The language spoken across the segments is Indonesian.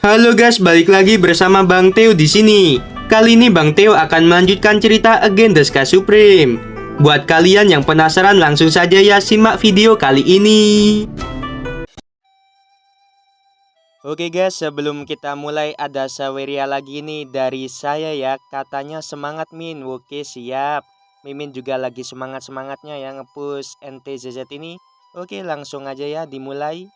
Halo guys, balik lagi bersama Bang Teo di sini. Kali ini Bang Teo akan melanjutkan cerita Again the Sky Supreme. Buat kalian yang penasaran, langsung saja ya simak video kali ini. Oke guys, sebelum kita mulai ada saweria lagi nih dari saya ya. Katanya semangat Min. Oke siap. Mimin juga lagi semangat-semangatnya ya nge-push NTZZ ini. Oke langsung aja ya dimulai.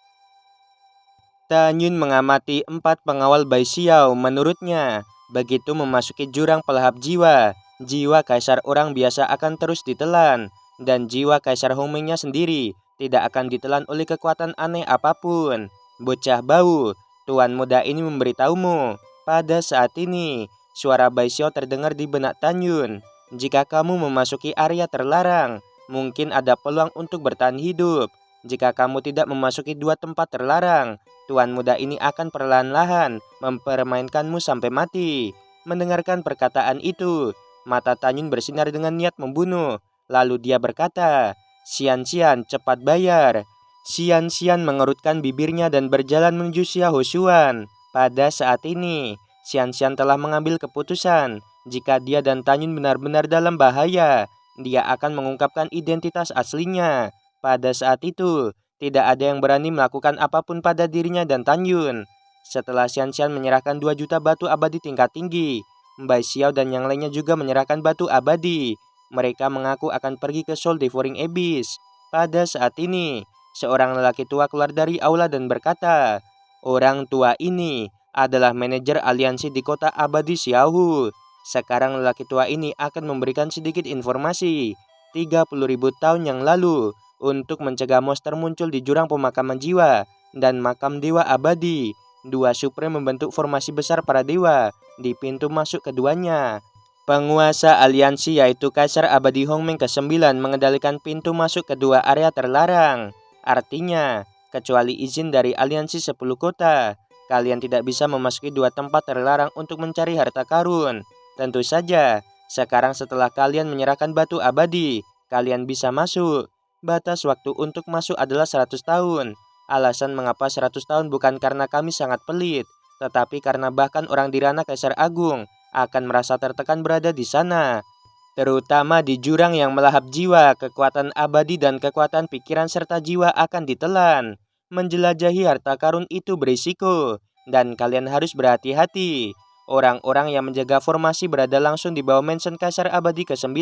Tanyun mengamati 4 pengawal Bai Xiao. Menurutnya, begitu memasuki jurang pelahap jiwa, jiwa kaisar orang biasa akan terus ditelan, dan jiwa kaisar Hongmengnya sendiri tidak akan ditelan oleh kekuatan aneh apapun. Bocah bau, tuan muda ini memberitahumu. Pada saat ini, suara Bai Xiao terdengar di benak Tanyun. Jika kamu memasuki area terlarang, mungkin ada peluang untuk bertahan hidup. Jika kamu tidak memasuki 2 tempat terlarang, tuan muda ini akan perlahan-lahan mempermainkanmu sampai mati. Mendengarkan perkataan itu, mata Tanyun bersinar dengan niat membunuh. Lalu dia berkata, "Xian-Xian, cepat bayar." Xian-Xian mengerutkan bibirnya dan berjalan menuju Xia Hoshuan. Pada saat ini, Xian-Xian telah mengambil keputusan. Jika dia dan Tanyun benar-benar dalam bahaya, dia akan mengungkapkan identitas aslinya. Pada saat itu, tidak ada yang berani melakukan apapun pada dirinya dan Tanyun. Setelah Xian-Xian menyerahkan 2 juta batu abadi tingkat tinggi, Bai Xiao dan yang lainnya juga menyerahkan batu abadi. Mereka mengaku akan pergi ke Soul Devouring Abyss. Pada saat ini, seorang lelaki tua keluar dari aula dan berkata, "Orang tua ini adalah manajer aliansi di kota abadi Xiaohu. Sekarang lelaki tua ini akan memberikan sedikit informasi. 30.000 tahun yang lalu, untuk mencegah monster muncul di jurang pemakaman jiwa dan makam dewa abadi, 2 Supreme membentuk formasi besar para dewa di pintu masuk keduanya. Penguasa aliansi yaitu Kaisar Abadi Hongmeng ke-9 mengendalikan pintu masuk kedua area terlarang. Artinya, kecuali izin dari aliansi 10 kota, kalian tidak bisa memasuki 2 tempat terlarang untuk mencari harta karun. Tentu saja, sekarang setelah kalian menyerahkan batu abadi, kalian bisa masuk. Batas waktu untuk masuk adalah 100 tahun. Alasan mengapa 100 tahun bukan karena kami sangat pelit, tetapi karena bahkan orang di ranah Kaisar Agung akan merasa tertekan berada di sana. Terutama di jurang yang melahap jiwa, kekuatan abadi dan kekuatan pikiran serta jiwa akan ditelan. Menjelajahi harta karun itu berisiko, dan kalian harus berhati-hati. Orang-orang yang menjaga formasi berada langsung di bawah mansion Kaisar Abadi ke-9.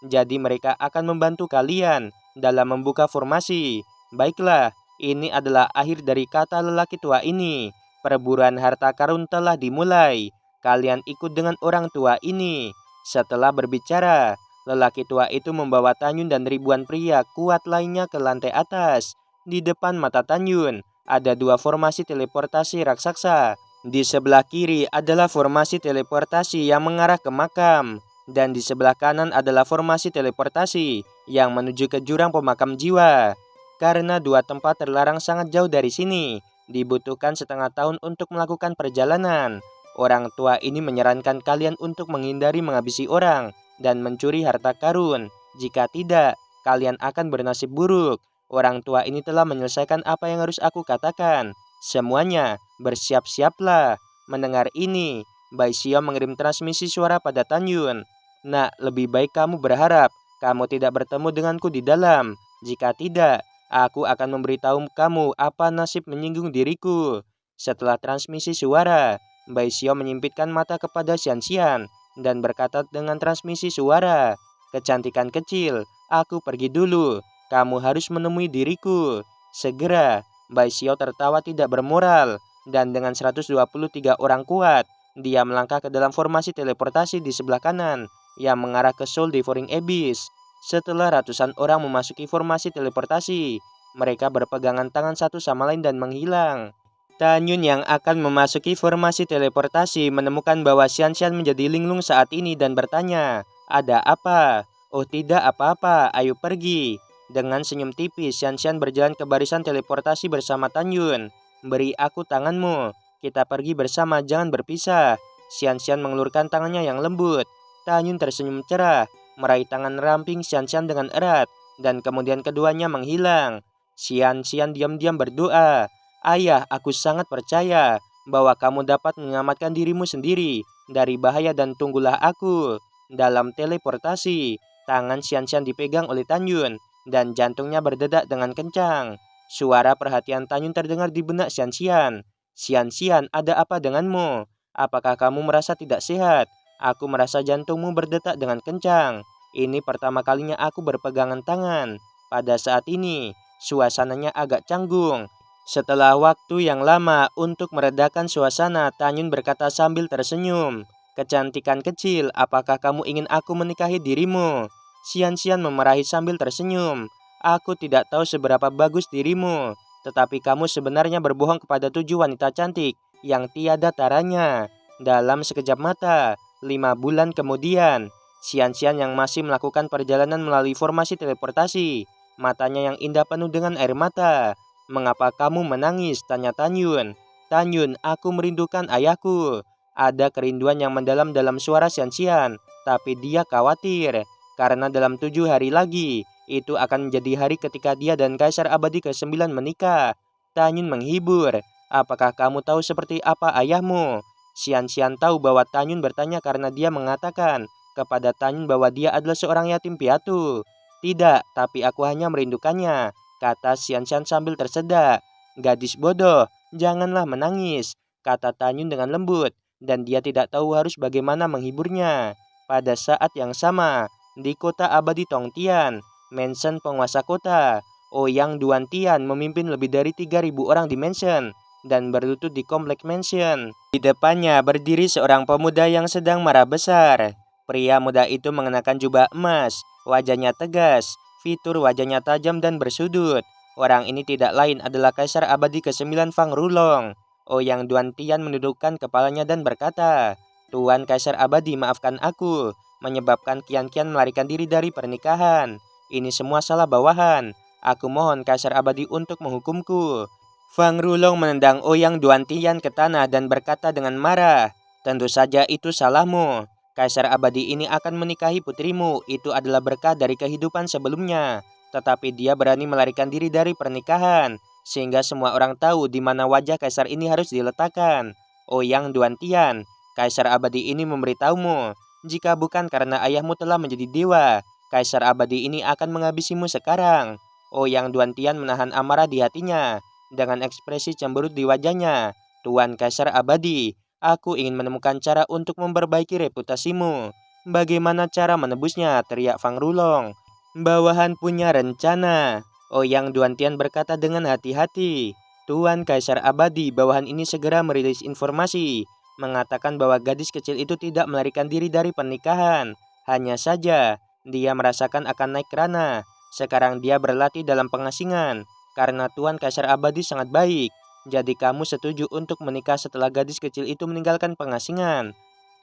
Jadi mereka akan membantu kalian dalam membuka formasi. Baiklah, ini adalah akhir dari kata lelaki tua ini. Perburuan harta karun telah dimulai. Kalian ikut dengan orang tua ini. Setelah berbicara, lelaki tua itu membawa Tanyun dan ribuan pria kuat lainnya ke lantai atas. Di depan mata Tanyun ada 2 formasi teleportasi raksasa. Di sebelah kiri adalah formasi teleportasi yang mengarah ke makam. Dan di sebelah kanan adalah formasi teleportasi yang menuju ke jurang pemakam jiwa. Karena 2 tempat terlarang sangat jauh dari sini, dibutuhkan setengah tahun untuk melakukan perjalanan. Orang tua ini menyarankan kalian untuk menghindari menghabisi orang dan mencuri harta karun. Jika tidak, kalian akan bernasib buruk. Orang tua ini telah menyelesaikan apa yang harus aku katakan. Semuanya, bersiap-siaplah." Mendengar ini, Bai Xiao mengirim transmisi suara pada Tanyun. "Nak, lebih baik kamu berharap kamu tidak bertemu denganku di dalam. Jika tidak, aku akan memberitahu kamu apa nasib menyinggung diriku." Setelah transmisi suara, Bai Xiao menyipitkan mata kepada Xian-Xian dan berkata dengan transmisi suara, "Kecantikan kecil, aku pergi dulu. Kamu harus menemui diriku segera." Bai Xiao tertawa tidak bermoral, dan dengan 123 orang kuat, dia melangkah ke dalam formasi teleportasi di sebelah kanan yang mengarah ke Soul Devouring Abyss. Setelah ratusan orang memasuki formasi teleportasi, mereka berpegangan tangan satu sama lain dan menghilang. Tanyun yang akan memasuki formasi teleportasi menemukan bahwa Xian-Xian menjadi linglung saat ini dan bertanya, "Ada apa?" "Oh tidak apa-apa, ayo pergi." Dengan senyum tipis, Xian-Xian berjalan ke barisan teleportasi bersama Tanyun. "Beri aku tanganmu, kita pergi bersama, jangan berpisah." Xian-Xian mengelurkan tangannya yang lembut. Tanyun tersenyum cerah, meraih tangan ramping Xian-Xian dengan erat, dan kemudian keduanya menghilang. Xian-Xian diam-diam berdoa, "Ayah, aku sangat percaya bahwa kamu dapat menyelamatkan dirimu sendiri dari bahaya dan tunggulah aku. Dalam teleportasi, tangan Xianxian dipegang oleh Tanyun dan jantungnya berdetak dengan kencang. Suara perhatian Tanyun terdengar di benak Xianxian. Xianxian, ada apa denganmu? Apakah kamu merasa tidak sehat? Aku merasa jantungmu berdetak dengan kencang. Ini pertama kalinya aku berpegangan tangan. Pada saat ini, suasananya agak canggung. Setelah waktu yang lama untuk meredakan suasana, Tanyun berkata sambil tersenyum. Kecantikan kecil, apakah kamu ingin aku menikahi dirimu? Xian-Xian memerahi sambil tersenyum. Aku tidak tahu seberapa bagus dirimu, tetapi kamu sebenarnya berbohong kepada 7 wanita cantik yang tiada taranya. Dalam sekejap mata, 5 bulan kemudian, Xian-Xian yang masih melakukan perjalanan melalui formasi teleportasi, matanya yang indah penuh dengan air mata. Mengapa kamu menangis? Tanya Tanyun. Tanyun, aku merindukan ayahku. Ada kerinduan yang mendalam dalam suara Xian-Xian, tapi dia khawatir karena dalam 7 hari lagi itu akan menjadi hari ketika dia dan Kaisar Abadi ke-9 menikah. Tanyun menghibur. Apakah kamu tahu seperti apa ayahmu? Xian-Xian tahu bahwa Tanyun bertanya karena dia mengatakan kepada Tanyun bahwa dia adalah seorang yatim piatu. Tidak, tapi aku hanya merindukannya, kata Xian-Xian sambil tersedak. Gadis bodoh, janganlah menangis, kata Tanyun dengan lembut, dan dia tidak tahu harus bagaimana menghiburnya. Pada saat yang sama, di kota abadi Tongtian, mansion penguasa kota, Ouyang Duantian memimpin lebih dari 3.000 orang di mansion dan berlutut di komplek mansion. Di depannya berdiri seorang pemuda yang sedang marah besar. Pria muda itu mengenakan jubah emas, wajahnya tegas, fitur wajahnya tajam dan bersudut. Orang ini tidak lain adalah Kaisar Abadi ke-9 Fang Rulong. Ouyang Duantian menundukkan kepalanya dan berkata, Tuan Kaisar Abadi, maafkan aku, menyebabkan Qian-Qian melarikan diri dari pernikahan. Ini semua salah bawahan. Aku mohon Kaisar Abadi untuk menghukumku. Fang Rulong menendang Ouyang Duantian ke tanah dan berkata dengan marah, tentu saja itu salahmu. Kaisar Abadi ini akan menikahi putrimu, itu adalah berkah dari kehidupan sebelumnya. Tetapi dia berani melarikan diri dari pernikahan, sehingga semua orang tahu di mana wajah Kaisar ini harus diletakkan. Ouyang Duantian, Kaisar Abadi ini memberitahumu, jika bukan karena ayahmu telah menjadi dewa, Kaisar Abadi ini akan menghabisimu sekarang. Ouyang Duantian menahan amarah di hatinya, dengan ekspresi cemberut di wajahnya. Tuan Kaisar Abadi, aku ingin menemukan cara untuk memperbaiki reputasimu. Bagaimana cara menebusnya? Teriak Fang Rulong. Bawahan punya rencana. Ouyang Duantian berkata dengan hati-hati. Tuan Kaisar Abadi, bawahan ini segera merilis informasi, mengatakan bahwa gadis kecil itu tidak melarikan diri dari pernikahan. Hanya saja, dia merasakan akan naik kerana. Sekarang dia berlatih dalam pengasingan, karena Tuan Kaisar Abadi sangat baik. Jadi kamu setuju untuk menikah setelah gadis kecil itu meninggalkan pengasingan.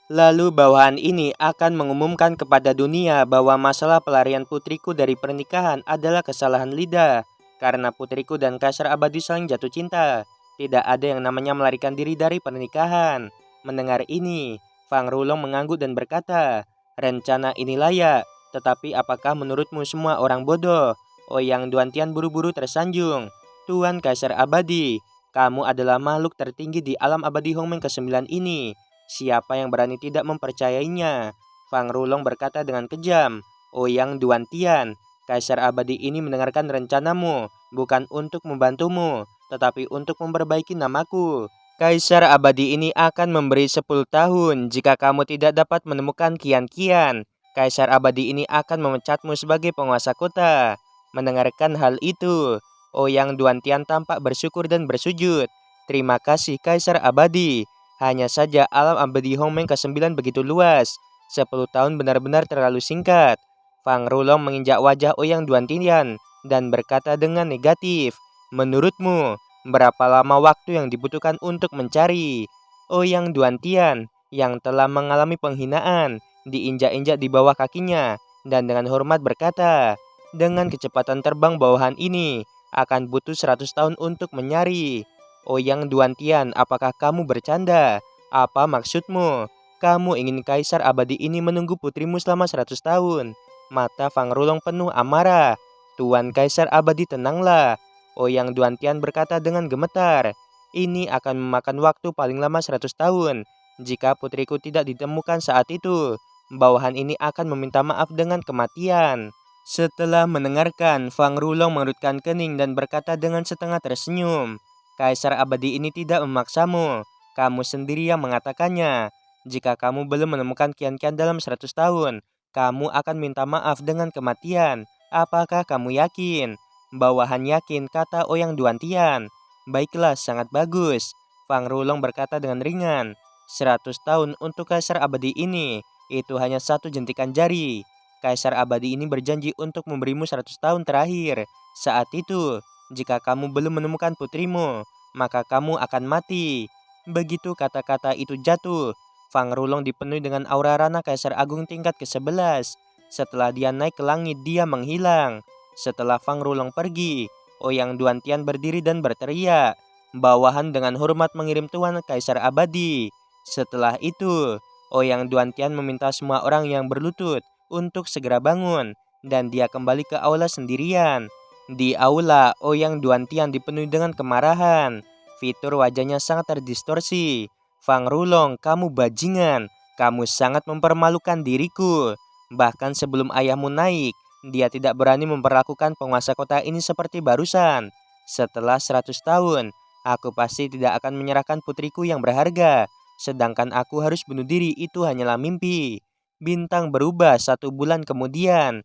Lalu bawahan ini akan mengumumkan kepada dunia bahwa masalah pelarian putriku dari pernikahan adalah kesalahan lidah. Karena putriku dan Kaisar Abadi saling jatuh cinta. Tidak ada yang namanya melarikan diri dari pernikahan. Mendengar ini, Fang Rulong mengangguk dan berkata, rencana ini layak, tetapi apakah menurutmu semua orang bodoh? Ouyang Duantian buru-buru tersanjung. Tuan Kaisar Abadi, kamu adalah makhluk tertinggi di alam abadi Hongmeng ke-9 ini. Siapa yang berani tidak mempercayainya? Fang Rulong berkata dengan kejam. Ouyang Duantian, Kaisar Abadi ini mendengarkan rencanamu, bukan untuk membantumu, tetapi untuk memperbaiki namaku. Kaisar Abadi ini akan memberi 10 tahun jika kamu tidak dapat menemukan Qian-Qian. Kaisar Abadi ini akan memecatmu sebagai penguasa kota. Mendengarkan hal itu, Ouyang Duantian tampak bersyukur dan bersujud. Terima kasih Kaisar Abadi. Hanya saja alam abadi Hongmeng ke-9 begitu luas. 10 tahun benar-benar terlalu singkat. Fang Rulong menginjak wajah Ouyang Duantian dan berkata dengan negatif. Menurutmu, berapa lama waktu yang dibutuhkan untuk mencari? Ouyang Duantian yang telah mengalami penghinaan diinjak-injak di bawah kakinya dan dengan hormat berkata, dengan kecepatan terbang bawahan ini, akan butuh 100 tahun untuk menyari. Ouyang Duantian, apakah kamu bercanda? Apa maksudmu? Kamu ingin Kaisar Abadi ini menunggu putrimu selama 100 tahun? Mata Fang Rulong penuh amarah. Tuan Kaisar Abadi, tenanglah. Ouyang Duantian berkata dengan gemetar. Ini akan memakan waktu paling lama 100 tahun. Jika putriku tidak ditemukan saat itu, bawahan ini akan meminta maaf dengan kematian." Setelah mendengarkan, Fang Rulong mengerutkan kening dan berkata dengan setengah tersenyum, "Kaisar abadi ini tidak memaksamu. Kamu sendiri yang mengatakannya. Jika kamu belum menemukan Kian-Kian dalam 100 tahun, kamu akan minta maaf dengan kematian. Apakah kamu yakin?" "Bawahan yakin," kata Ouyang Duantian. "Baiklah, sangat bagus," Fang Rulong berkata dengan ringan. 100 tahun untuk Kaisar abadi ini, itu hanya satu jentikan jari. Kaisar abadi ini berjanji untuk memberimu 100 tahun terakhir. Saat itu, jika kamu belum menemukan putrimu, maka kamu akan mati." Begitu kata-kata itu jatuh, Fang Rulong dipenuhi dengan aura Rana Kaisar Agung tingkat ke-11. Setelah dia naik ke langit, dia menghilang. Setelah Fang Rulong pergi, Ouyang Duantian berdiri dan berteriak, "Bawahan dengan hormat mengirim Tuan Kaisar abadi." Setelah itu, Ouyang Duantian meminta semua orang yang berlutut untuk segera bangun, dan dia kembali ke aula sendirian. Di aula, Ouyang Duantian dipenuhi dengan kemarahan. Fitur wajahnya sangat terdistorsi. "Fang Rulong, kamu bajingan. Kamu sangat mempermalukan diriku. Bahkan sebelum ayahmu naik, dia tidak berani memperlakukan penguasa kota ini seperti barusan. Setelah 100 tahun, aku pasti tidak akan menyerahkan putriku yang berharga. Sedangkan aku harus bunuh diri, itu hanyalah mimpi." Bintang berubah 1 bulan kemudian.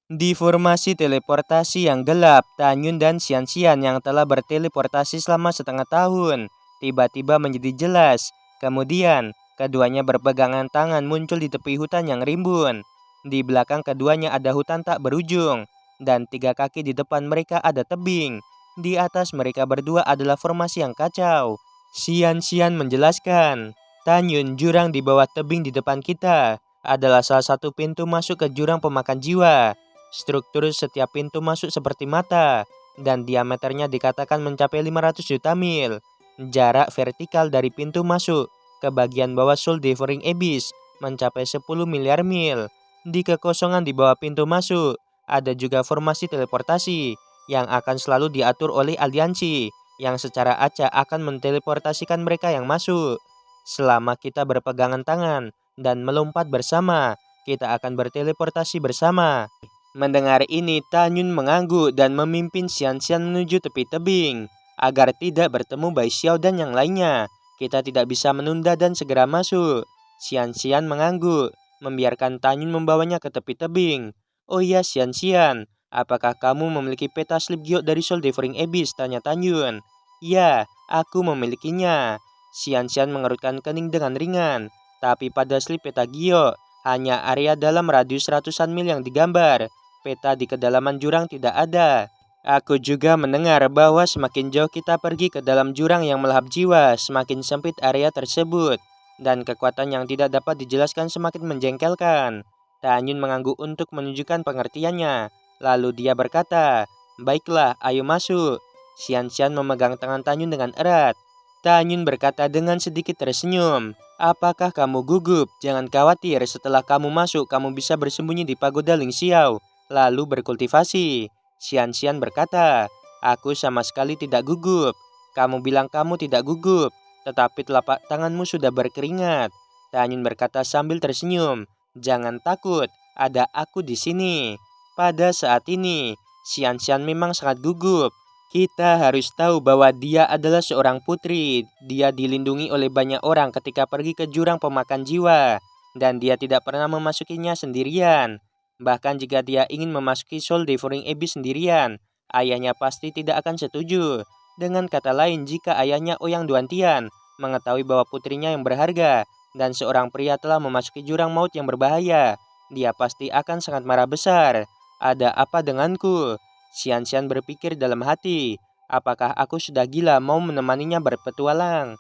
Di formasi teleportasi yang gelap, Tanyun dan Xian-Xian yang telah berteleportasi selama setengah tahun tiba-tiba menjadi jelas. Kemudian, keduanya berpegangan tangan muncul di tepi hutan yang rimbun. Di belakang keduanya ada hutan tak berujung, dan 3 kaki di depan mereka ada tebing. Di atas mereka berdua adalah formasi yang kacau. Xian-Xian menjelaskan, "Tanyun, jurang di bawah tebing di depan kita adalah salah satu pintu masuk ke jurang pemakan jiwa. Struktur setiap pintu masuk seperti mata, dan diameternya dikatakan mencapai 500 juta mil. Jarak vertikal dari pintu masuk ke bagian bawah Soul Devouring Abyss mencapai 10 miliar mil. Di kekosongan di bawah pintu masuk, ada juga formasi teleportasi yang akan selalu diatur oleh aliansi, yang secara acak akan menteleportasikan mereka yang masuk. Selama kita berpegangan tangan dan melompat bersama, kita akan berteleportasi bersama." Mendengar ini, Tanyun mengangguk dan memimpin Xian-Xian menuju tepi tebing. "Agar tidak bertemu Bai Xiao dan yang lainnya, kita tidak bisa menunda dan segera masuk." Xian-Xian mengangguk, membiarkan Tanyun membawanya ke tepi tebing. "Oh iya, Xian-Xian, apakah kamu memiliki peta slip giok dari Soul Devouring Abyss?" tanya Tanyun. "Ya, aku memilikinya." Xian-Xian mengerutkan kening dengan ringan. "Tapi pada slip peta giok, hanya area dalam radius ratusan mil yang digambar. Peta di kedalaman jurang tidak ada. Aku juga mendengar bahwa semakin jauh kita pergi ke dalam jurang yang melahap jiwa, semakin sempit area tersebut. Dan kekuatan yang tidak dapat dijelaskan semakin menjengkelkan." Tanyun mengangguk untuk menunjukkan pengertiannya. Lalu dia berkata, "Baiklah, ayo masuk." Xian-Xian memegang tangan Tanyun dengan erat. Tanyun berkata dengan sedikit tersenyum, "Apakah kamu gugup? Jangan khawatir, setelah kamu masuk, kamu bisa bersembunyi di pagoda Ling Xiao, lalu berkultivasi." Xian-Xian berkata, "Aku sama sekali tidak gugup." "Kamu bilang kamu tidak gugup, tetapi telapak tanganmu sudah berkeringat." Tanyun berkata sambil tersenyum, "Jangan takut, ada aku di sini." Pada saat ini, Xian-Xian memang sangat gugup. Kita harus tahu bahwa dia adalah seorang putri. Dia dilindungi oleh banyak orang ketika pergi ke jurang pemakan jiwa, dan dia tidak pernah memasukinya sendirian. Bahkan jika dia ingin memasuki Soul Devouring Abyss sendirian, ayahnya pasti tidak akan setuju. Dengan kata lain, jika ayahnya Ouyang Duantian mengetahui bahwa putrinya yang berharga dan seorang pria telah memasuki jurang maut yang berbahaya, dia pasti akan sangat marah besar. "Ada apa denganku?" Xian-Xian berpikir dalam hati, apakah aku sudah gila mau menemaninya berpetualang?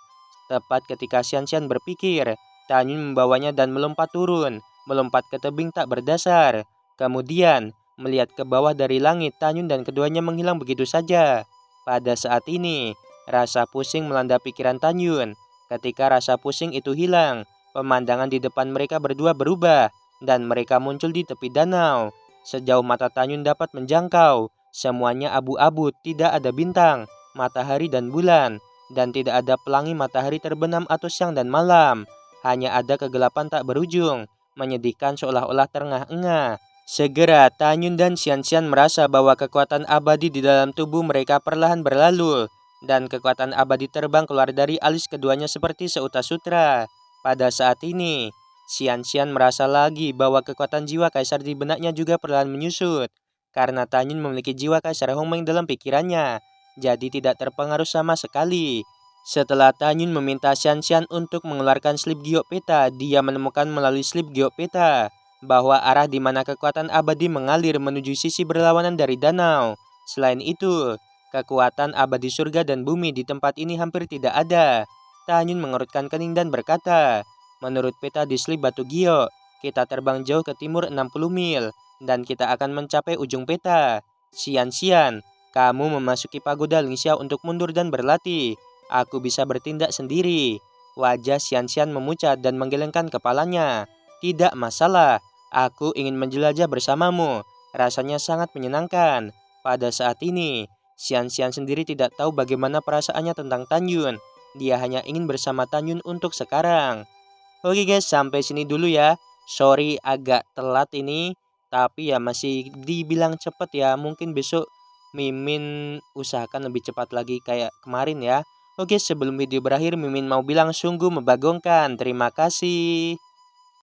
Tepat ketika Xian-Xian berpikir, Tanyun membawanya dan melompat turun, melompat ke tebing tak berdasar. Kemudian, melihat ke bawah dari langit, Tanyun dan keduanya menghilang begitu saja. Pada saat ini, rasa pusing melanda pikiran Tanyun. Ketika rasa pusing itu hilang, pemandangan di depan mereka berdua berubah, dan mereka muncul di tepi danau. Sejauh mata Tanyun dapat menjangkau, semuanya abu-abu, tidak ada bintang, matahari dan bulan. dan tidak ada pelangi matahari terbenam atau siang dan malam. Hanya ada kegelapan tak berujung, menyedihkan seolah-olah terengah-engah. Segera Tanyun dan Xian-Xian merasa bahwa kekuatan abadi di dalam tubuh mereka perlahan berlalu, dan kekuatan abadi terbang keluar dari alis keduanya seperti seutas sutra. Pada saat ini, Xian-Xian merasa lagi bahwa kekuatan jiwa kaisar di benaknya juga perlahan menyusut, karena Tanyun memiliki jiwa kaisar Hongmeng dalam pikirannya, jadi tidak terpengaruh sama sekali. Setelah Tanyun meminta Xian-Xian untuk mengeluarkan slip giok peta, dia menemukan melalui slip giok peta bahwa arah di mana kekuatan abadi mengalir menuju sisi berlawanan dari danau. Selain itu, kekuatan abadi surga dan bumi di tempat ini hampir tidak ada. Tanyun mengerutkan kening dan berkata, menurut peta di slip batu giok, kita terbang jauh ke timur 60 mil, dan kita akan mencapai ujung peta. Xian-Xian, kamu memasuki pagoda Lingxia untuk mundur dan berlatih. Aku bisa bertindak sendiri. Wajah Xian-Xian memucat dan menggelengkan kepalanya. Tidak masalah, aku ingin menjelajah bersamamu. Rasanya sangat menyenangkan. Pada saat ini, Xian-Xian sendiri tidak tahu bagaimana perasaannya tentang Tanyun. Dia hanya ingin bersama Tanyun untuk sekarang. Oke guys, sampai sini dulu ya. Sorry agak telat ini, tapi ya masih dibilang cepet ya. Mungkin besok Mimin usahakan lebih cepat lagi kayak kemarin ya. Oke, sebelum video berakhir, Mimin mau bilang sungguh membagongkan. Terima kasih.